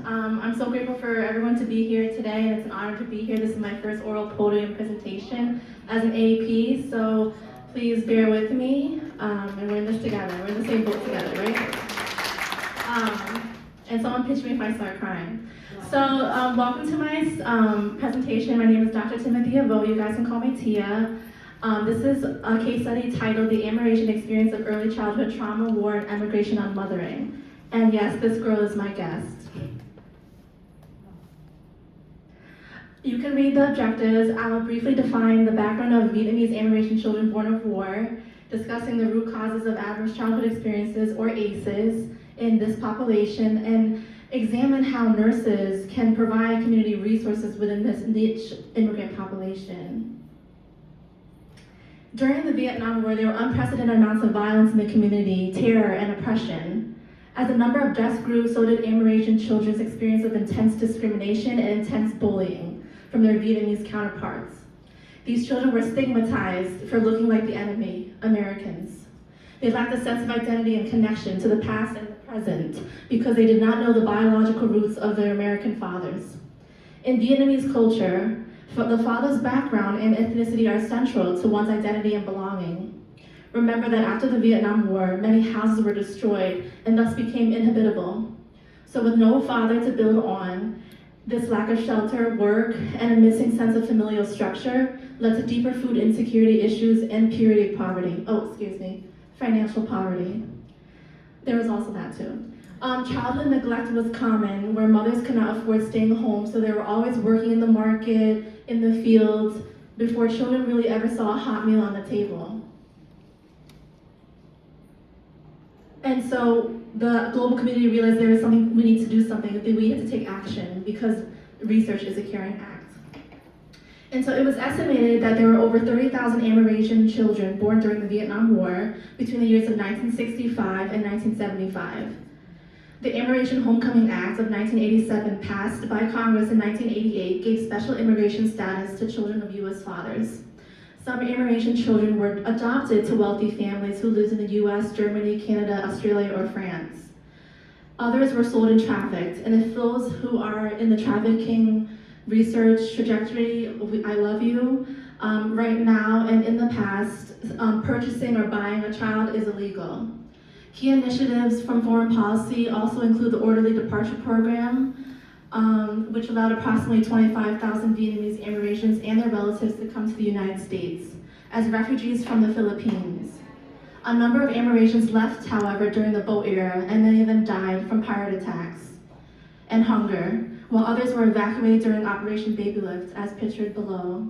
I'm so grateful for everyone to be here today, and it's an honor to be here. This is my first oral podium presentation as an AP, so please bear with me, and we're in this together. We're in the same boat together, right? And someone pitch me if I start crying. So welcome to my presentation. My name is Dr. Timothy Avo. You guys can call me Tia. This is a case study titled The Amerasian Experience of Early Childhood Trauma, War, and Emigration on Mothering. And yes, this girl is my guest. You can read the objectives. I will briefly define the background of Vietnamese Amerasian children born of war, discussing the root causes of adverse childhood experiences, or ACEs, in this population, and examine how nurses can provide community resources within this niche immigrant population. During the Vietnam War, there were unprecedented amounts of violence in the community, terror, and oppression. As the number of deaths grew, so did Amerasian children's experience of intense discrimination and intense bullying from their Vietnamese counterparts. These children were stigmatized for looking like the enemy, Americans. They lacked a sense of identity and connection to the past and the present because they did not know the biological roots of their American fathers. In Vietnamese culture, the father's background and ethnicity are central to one's identity and belonging. Remember that after the Vietnam War, many houses were destroyed and thus became inhabitable. So with no father to build on, this lack of shelter, work, and a missing sense of familial structure led to deeper food insecurity issues and financial poverty. There was also that too. Childhood neglect was common, where mothers could not afford staying home, so they were always working in the market, in the fields, before children really ever saw a hot meal on the table. And so the global community realized there was something, we need to do something, that we had to take action because research is a caring act. And so it was estimated that there were over 30,000 Amerasian children born during the Vietnam War between the years of 1965 and 1975. The Amerasian Homecoming Act of 1987, passed by Congress in 1988, gave special immigration status to children of U.S. fathers. Some Amerasian children were adopted to wealthy families who lived in the US, Germany, Canada, Australia, or France. Others were sold and trafficked, and if those who are in the trafficking research trajectory, I love you. Right now and in the past, purchasing or buying a child is illegal. Key initiatives from foreign policy also include the Orderly Departure Program, which allowed approximately 25,000 Vietnamese Amerasians and their relatives to come to the United States as refugees from the Philippines. A number of Amerasians left, however, during the boat era, and many of them died from pirate attacks and hunger, while others were evacuated during Operation Baby Lift, as pictured below.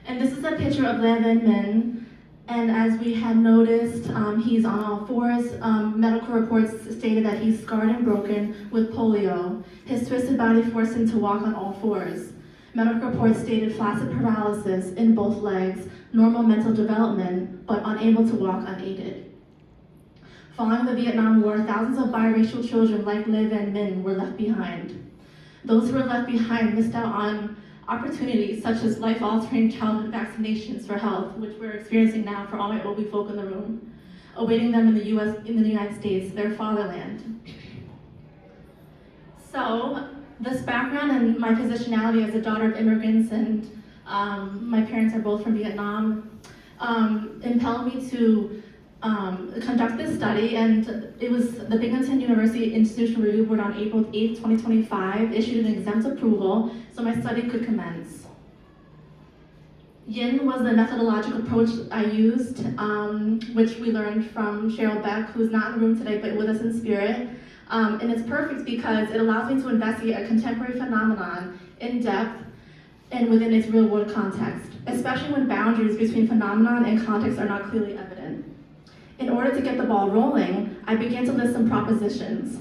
And this is a picture of Le Van Minh. And as we had noticed, he's on all fours. Medical reports stated that he's scarred and broken with polio. His twisted body forced him to walk on all fours. Medical reports stated flaccid paralysis in both legs, normal mental development, but unable to walk unaided. Following the Vietnam War, thousands of biracial children like Le Van Minh were left behind. Those who were left behind missed out on opportunities such as life-altering childhood vaccinations for health, which we're experiencing now for all my OB folk in the room, awaiting them in the United States, their fatherland. So, this background and my positionality as a daughter of immigrants, and my parents are both from Vietnam, impelled me to conduct this study, and it was the Binghamton University Institutional Review Board on April 8th, 2025 issued an exempt approval so my study could commence. Yin was the methodological approach I used, which we learned from Cheryl Beck, who's not in the room today but with us in spirit. And it's perfect because it allows me to investigate a contemporary phenomenon in depth and within its real world context, especially when boundaries between phenomenon and context are not clearly evident. In order to get the ball rolling, I began to list some propositions,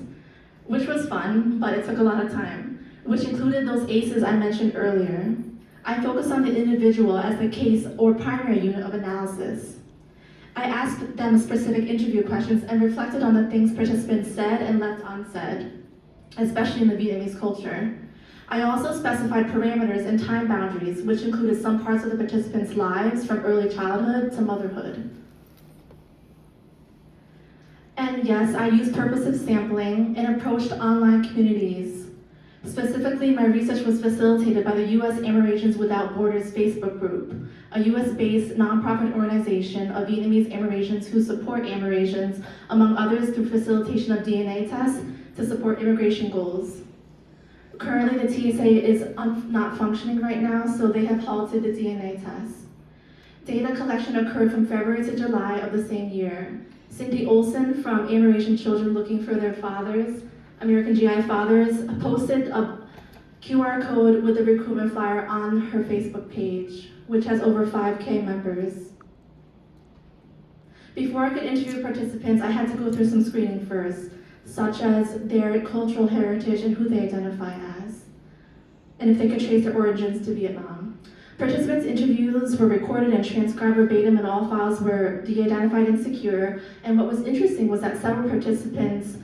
which was fun, but it took a lot of time, which included those ACEs I mentioned earlier. I focused on the individual as the case or primary unit of analysis. I asked them specific interview questions and reflected on the things participants said and left unsaid, especially in the Vietnamese culture. I also specified parameters and time boundaries, which included some parts of the participants' lives from early childhood to motherhood. And yes, I used purposive sampling and approached online communities. Specifically, my research was facilitated by the U.S. Amerasians Without Borders Facebook group, a U.S.-based nonprofit organization of Vietnamese Amerasians who support Amerasians, among others, through facilitation of DNA tests to support immigration goals. Currently, the TSA is not functioning right now, so they have halted the DNA tests. Data collection occurred from February to July of the same year. Cindy Olson from Amerasian Children Looking for Their Fathers, American GI Fathers, posted a QR code with a recruitment flyer on her Facebook page, which has over 5K members. Before I could interview participants, I had to go through some screening first, such as their cultural heritage and who they identify as, and if they could trace their origins to Vietnam. Participants' interviews were recorded and transcribed verbatim, and all files were de-identified and secure. And what was interesting was that several participants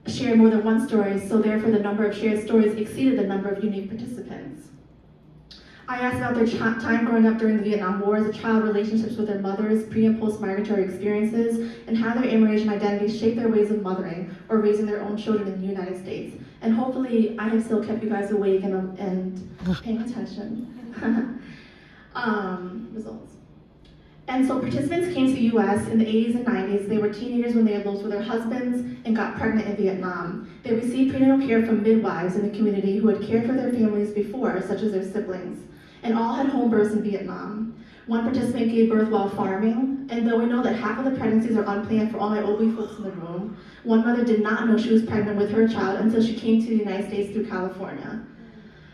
shared more than one story, so therefore the number of shared stories exceeded the number of unique participants. I asked about their time growing up during the Vietnam War, the child relationships with their mothers, pre- and post-migratory experiences, and how their Amerasian identities shape their ways of mothering or raising their own children in the United States. And hopefully I have still kept you guys awake and paying attention. Results. And so participants came to the US in the 80s and 90s. They were teenagers when they eloped with their husbands and got pregnant in Vietnam. They received prenatal care from midwives in the community who had cared for their families before, such as their siblings. And all had home births in Vietnam. One participant gave birth while farming, and though we know that half of the pregnancies are unplanned for all my OB folks in the room, one mother did not know she was pregnant with her child until she came to the United States through California.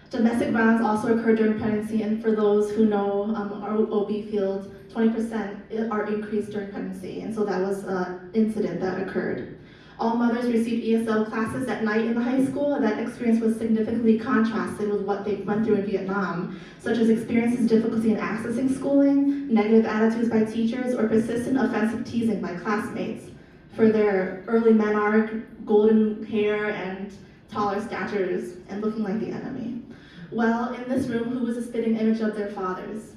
Domestic violence also occurred during pregnancy, and for those who know our OB field, 20% are increased during pregnancy, and so that was an incident that occurred. All mothers received ESL classes at night in the high school, and that experience was significantly contrasted with what they went through in Vietnam, such as experiences difficulty in accessing schooling, negative attitudes by teachers, or persistent offensive teasing by classmates for their early menarche, golden hair, and taller statures, and looking like the enemy. Well, in this room, who was a spitting image of their fathers?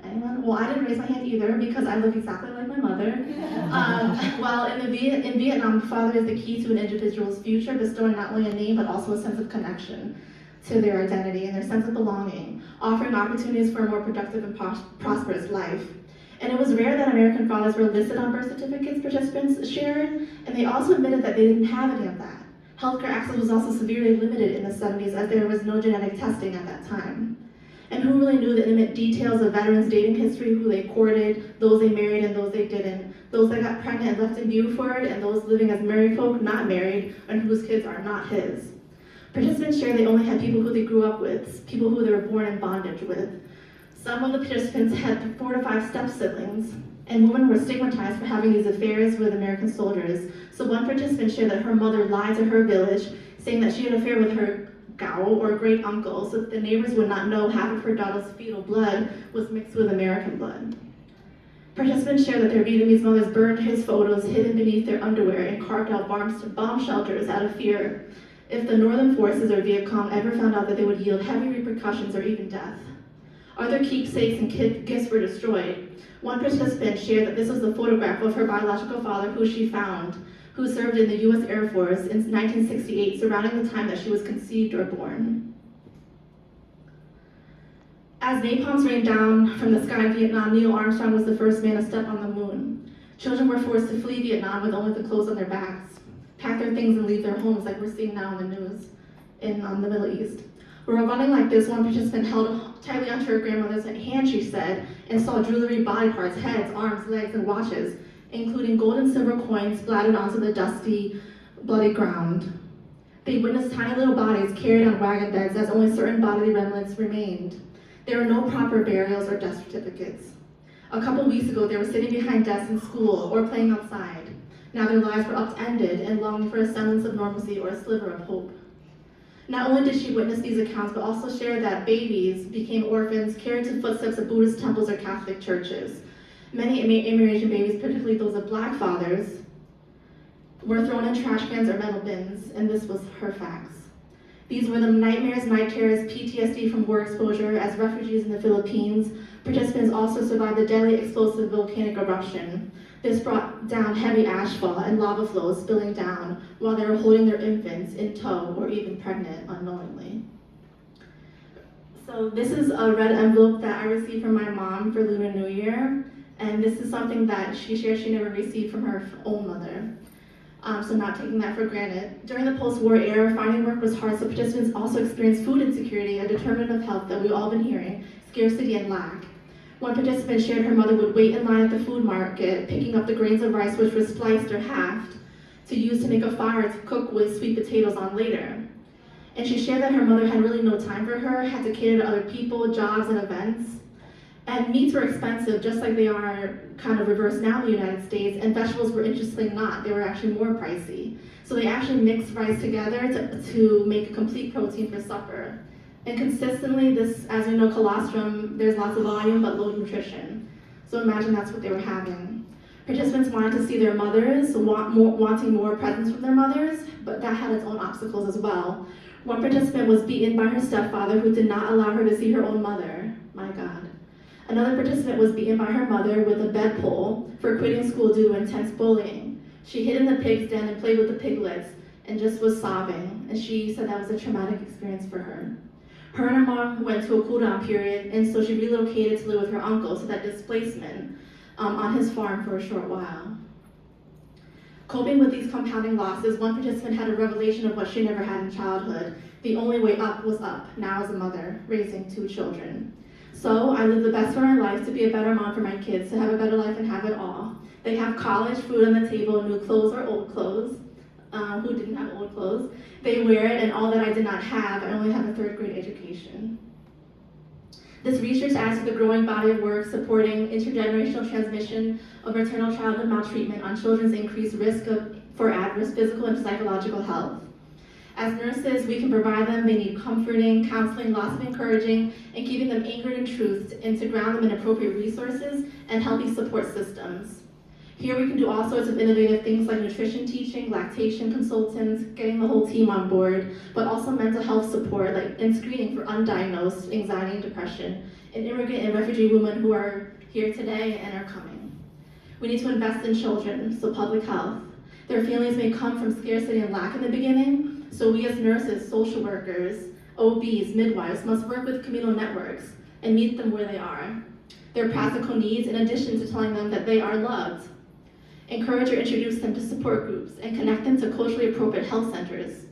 Anyone? Well, I didn't raise my hand either because I look exactly like my mother. Well, in Vietnam, the father is the key to an individual's future, bestowing not only a name but also a sense of connection to their identity and their sense of belonging, offering opportunities for a more productive and prosperous life. And it was rare that American fathers were listed on birth certificates participants shared, and they also admitted that they didn't have any of that. Healthcare access was also severely limited in the 70s as there was no genetic testing at that time. And who really knew the intimate details of veterans' dating history, who they courted, those they married and those they didn't, those that got pregnant and left in Beaufort, and those living as married folk not married, and whose kids are not his. Participants shared they only had people who they grew up with, people who they were born in bondage with. Some of the participants had 4 to 5 step-siblings, and women were stigmatized for having these affairs with American soldiers. So one participant shared that her mother lied to her village, saying that she had an affair with her gao, or great uncle, so that the neighbors would not know half of her daughter's fetal blood was mixed with American blood. Participants shared that their Vietnamese mothers burned his photos hidden beneath their underwear and carved out bomb shelters out of fear if the Northern Forces or Viet Cong ever found out that they would yield heavy repercussions or even death. Other keepsakes and gifts were destroyed. One participant shared that this was the photograph of her biological father who she found, who served in the US Air Force in 1968, surrounding the time that she was conceived or born. As napalms rained down from the sky in Vietnam, Neil Armstrong was the first man to step on the moon. Children were forced to flee Vietnam with only the clothes on their backs, pack their things and leave their homes like we're seeing now in the news in the Middle East. We were running like this. One participant held tightly onto her grandmother's hand, she said, and saw jewelry, body parts, heads, arms, legs, and watches, including gold and silver coins splattered onto the dusty, bloody ground. They witnessed tiny little bodies carried on wagon beds as only certain bodily remnants remained. There were no proper burials or death certificates. A couple weeks ago, they were sitting behind desks in school or playing outside. Now their lives were upended and longing for a semblance of normalcy or a sliver of hope. Not only did she witness these accounts, but also shared that babies became orphans, carried to footsteps of Buddhist temples or Catholic churches. Many Amerasian babies, particularly those of Black fathers, were thrown in trash cans or metal bins, and this was her facts. These were the nightmares, night terrors, PTSD from war exposure. As refugees in the Philippines, participants also survived the deadly explosive volcanic eruption. This brought down heavy asphalt and lava flows spilling down while they were holding their infants in tow or even pregnant unknowingly. So this is a red envelope that I received from my mom for Lunar New Year, and this is something that she shared she never received from her own mother. So not taking that for granted. During the post-war era, finding work was hard, so participants also experienced food insecurity, a determinant of health that we've all been hearing, scarcity and lack. One participant shared her mother would wait in line at the food market, picking up the grains of rice which were spliced or halved to use to make a fire to cook with sweet potatoes on later. And she shared that her mother had really no time for her, had to cater to other people, jobs, and events. And meats were expensive, just like they are kind of reversed now in the United States, and vegetables were interestingly not, they were actually more pricey. So they actually mixed rice together to make a complete protein for supper. And consistently, this, as we know, colostrum, there's lots of volume but low nutrition. So imagine that's what they were having. Participants wanted to see their mothers, wanting more presents from their mothers, but that had its own obstacles as well. One participant was beaten by her stepfather who did not allow her to see her own mother. My God. Another participant was beaten by her mother with a bed pole for quitting school due to intense bullying. She hid in the pig's den and played with the piglets and just was sobbing, and she said that was a traumatic experience for her. Her and her mom went to a cool-down period, and so she relocated to live with her uncle, so that displacement on his farm for a short while. Coping with these compounding losses, one participant had a revelation of what she never had in childhood. The only way up was up, now as a mother, raising 2 children. So I live the best for my life to be a better mom for my kids, to have a better life and have it all. They have college, food on the table, new clothes or old clothes. Who didn't have old clothes? They wear it, and all that I did not have, I only have a 3rd grade education. This research adds to the growing body of work supporting intergenerational transmission of maternal childhood maltreatment on children's increased risk for adverse physical and psychological health. As nurses, we can provide them. They need comforting, counseling, lots of encouraging, and keeping them anchored in truth and to ground them in appropriate resources and healthy support systems. Here we can do all sorts of innovative things like nutrition teaching, lactation consultants, getting the whole team on board, but also mental health support and screening for undiagnosed anxiety and depression, and immigrant and refugee women who are here today and are coming. We need to invest in children, so public health. Their families may come from scarcity and lack in the beginning, so we as nurses, social workers, OBs, midwives must work with communal networks and meet them where they are. Their practical needs in addition to telling them that they are loved. Encourage or introduce them to support groups and connect them to culturally appropriate health centers.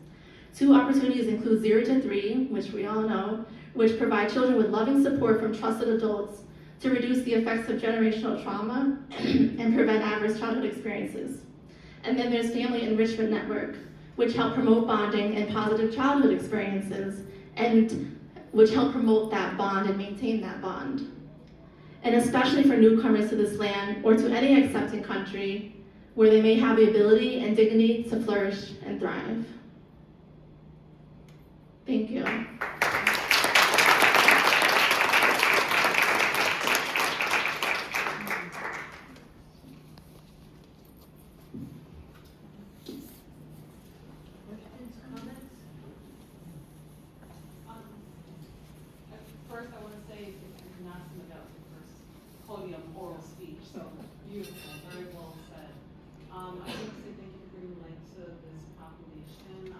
2 opportunities include 0 to 3, which we all know, which provide children with loving support from trusted adults to reduce the effects of generational trauma and prevent adverse childhood experiences. And then there's Family Enrichment Network, which help promote bonding and positive childhood experiences, and which help promote that bond and maintain that bond. And especially for newcomers to this land or to any accepting country where they may have the ability and dignity to flourish and thrive. Thank you. First, I want to say it's not something else. Podium oral speech, so beautiful, very well said. I want to say thank you for bringing light to this population.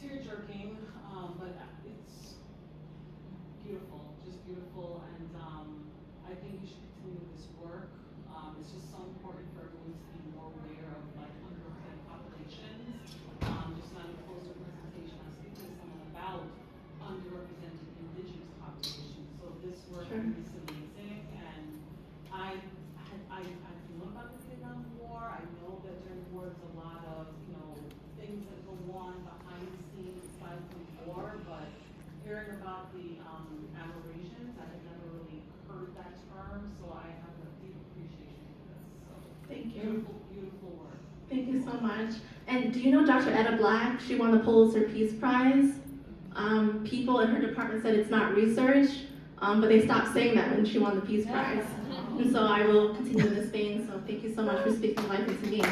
Tear-jerking, but it's beautiful, just beautiful, and I think you should continue this work. It's just so important for everyone to be more aware of underrepresented populations. Just not a closer presentation, I'm speaking to someone about underrepresented indigenous populations. So this work is amazing, and I know about the Vietnam War. I know that during the war there's a lot of things that go on behind the scenes aside from war, but hearing about the Amerasians, I had never really heard that term, so I have a deep appreciation for this. So thank you. Beautiful, beautiful work. Thank you so much. And do you know Dr. Etta Black? She won the Pulitzer Peace Prize. People in her department said it's not research, but they stopped saying that when she won the Peace Prize. And so I will continue in this vein, so thank you so much for speaking life into me.